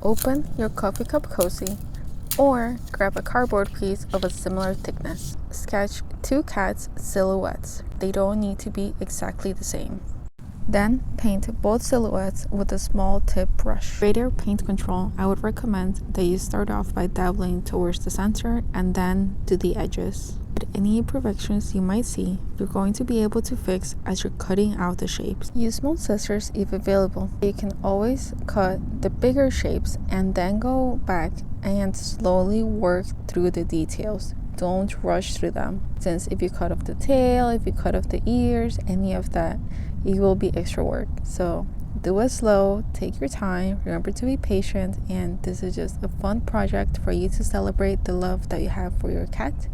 open your coffee cup cozy or grab a cardboard piece of a similar thickness. Sketch 2 cats' silhouettes. They don't need to be exactly the same. Then paint both silhouettes with a small tip brush. For greater paint control, I would recommend that you start off by dabbling towards the center and then to the edges. Any imperfections you might see, you're going to be able to fix as you're cutting out the shapes. Use small scissors if available. You can always cut the bigger shapes and then go back and slowly work through the details. Don't rush through them, since if you cut off the tail, if you cut off the ears, any of that, it will be extra work. So do it slow, take your time, remember to be patient, and this is just a fun project for you to celebrate the love that you have for your cat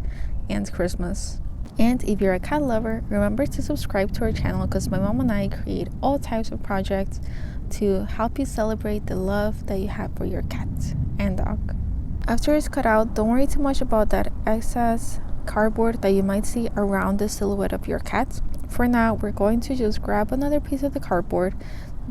and Christmas. And if you're a cat lover, remember to subscribe to our channel because my mom and I create all types of projects to help you celebrate the love that you have for your cat and dog. After it's cut out, don't worry too much about that excess cardboard that you might see around the silhouette of your cat. For now, we're going to just grab another piece of the cardboard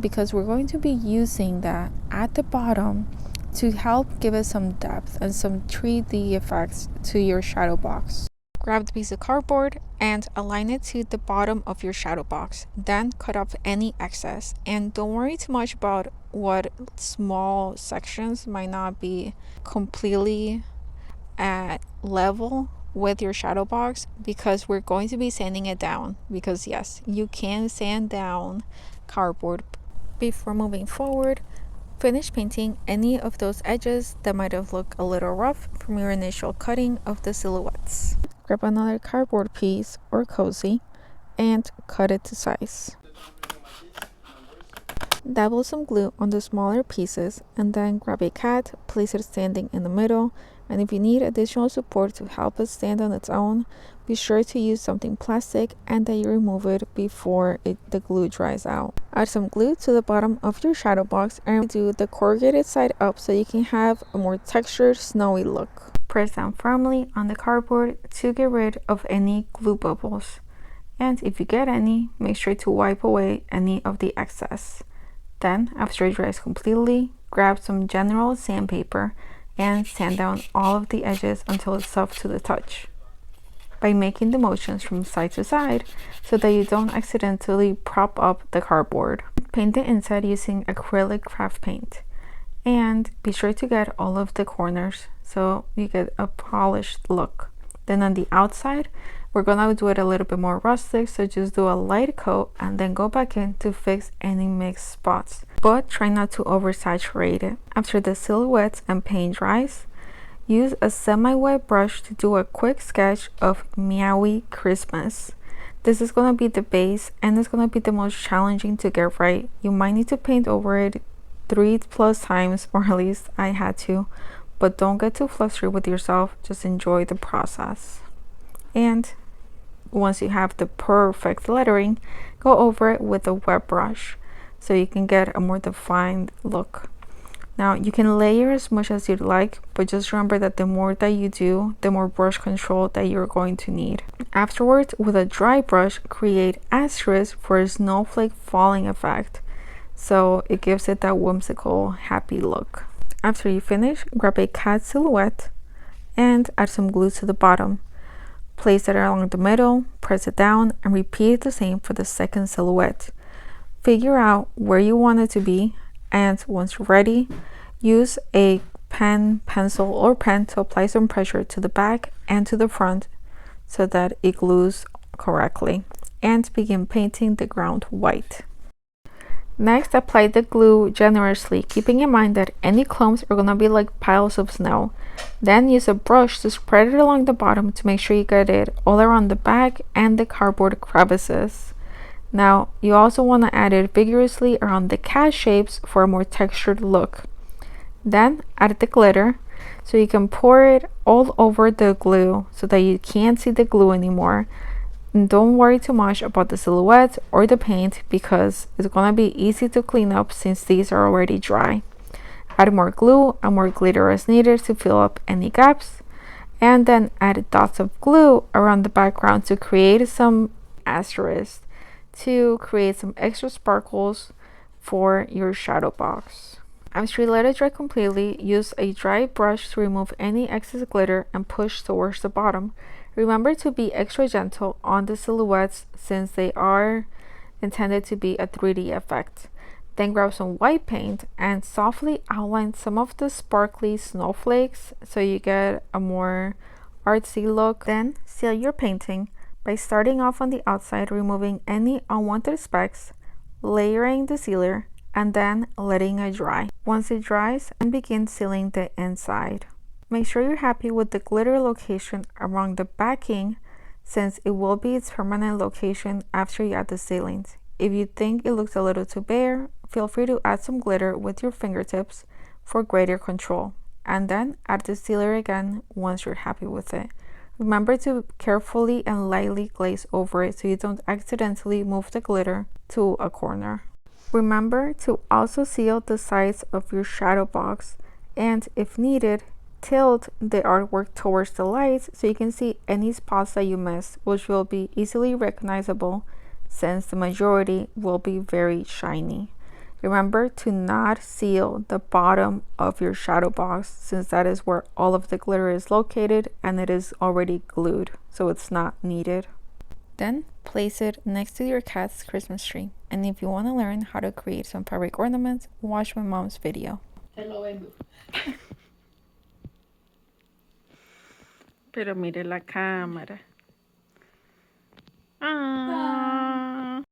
because we're going to be using that at the bottom to help give it some depth and some 3D effects to your shadow box. Grab the piece of cardboard and align it to the bottom of your shadow box. Then cut off any excess, and don't worry too much about what small sections might not be completely at level with your shadow box, because we're going to be sanding it down, because yes, you can sand down cardboard. Before moving forward, finish painting any of those edges that might have looked a little rough from your initial cutting of the silhouettes. Grab another cardboard piece or cozy and cut it to size. Dabble some glue on the smaller pieces and then grab a cat, place it standing in the middle, and if you need additional support to help it stand on its own, be sure to use something plastic and that you remove it before the glue dries out. Add some glue to the bottom of your shadow box and do the corrugated side up so you can have a more textured, snowy look. Press down firmly on the cardboard to get rid of any glue bubbles. And if you get any, make sure to wipe away any of the excess. Then, after it dries completely, grab some general sandpaper and sand down all of the edges until it's soft to the touch, by making the motions from side to side so that you don't accidentally prop up the cardboard. Paint the inside using acrylic craft paint, and be sure to get all of the corners so you get a polished look. Then on the outside, we're gonna do it a little bit more rustic, so just do a light coat and then go back in to fix any mixed spots, but try not to oversaturate it. After the silhouettes and paint dries, use a semi-wet brush to do a quick sketch of Meowy Christmas. This is gonna be the base and it's gonna be the most challenging to get right. You might need to paint over it 3+ times, or at least I had to, but don't get too flustered with yourself, just enjoy the process. And once you have the perfect lettering, go over it with a wet brush so you can get a more defined look. Now you can layer as much as you'd like, but just remember that the more that you do, the more brush control that you're going to need. Afterwards, with a dry brush, create asterisks for a snowflake falling effect, so it gives it that whimsical, happy look. After you finish, grab a cat silhouette and add some glue to the bottom. Place it along the middle, press it down, and repeat the same for the second silhouette. Figure out where you want it to be, and once you're ready, use a pen, pencil, or pen to apply some pressure to the back and to the front so that it glues correctly, and begin painting the ground white. Next, apply the glue generously, keeping in mind that any clumps are gonna be like piles of snow. Then use a brush to spread it along the bottom to make sure you get it all around the back and the cardboard crevices. Now, you also want to add it vigorously around the cat shapes for a more textured look. Then add the glitter, so you can pour it all over the glue so that you can't see the glue anymore. And don't worry too much about the silhouette or the paint because it's gonna be easy to clean up since these are already dry. Add more glue and more glitter as needed to fill up any gaps, and then add dots of glue around the background to create some asterisks to create some extra sparkles for your shadow box. After you let it dry completely, use a dry brush to remove any excess glitter and push towards the bottom. Remember to be extra gentle on the silhouettes since they are intended to be a 3D effect. Then grab some white paint and softly outline some of the sparkly snowflakes so you get a more artsy look. Then seal your painting by starting off on the outside, removing any unwanted specks, layering the sealer, and then letting it dry. Once it dries, then begin sealing the inside. Make sure you're happy with the glitter location around the backing since it will be its permanent location after you add the sealings. If you think it looks a little too bare, feel free to add some glitter with your fingertips for greater control, and then add the sealer again once you're happy with it. Remember to carefully and lightly glaze over it so you don't accidentally move the glitter to a corner. Remember to also seal the sides of your shadow box, and if needed, tilt the artwork towards the lights so you can see any spots that you missed, which will be easily recognizable since the majority will be very shiny. Remember to not seal the bottom of your shadow box since that is where all of the glitter is located and it is already glued, so it's not needed. Then place it next to your cat's Christmas tree. And if you want to learn how to create some fabric ornaments, watch my mom's video. Pero mire la cámara. Ah.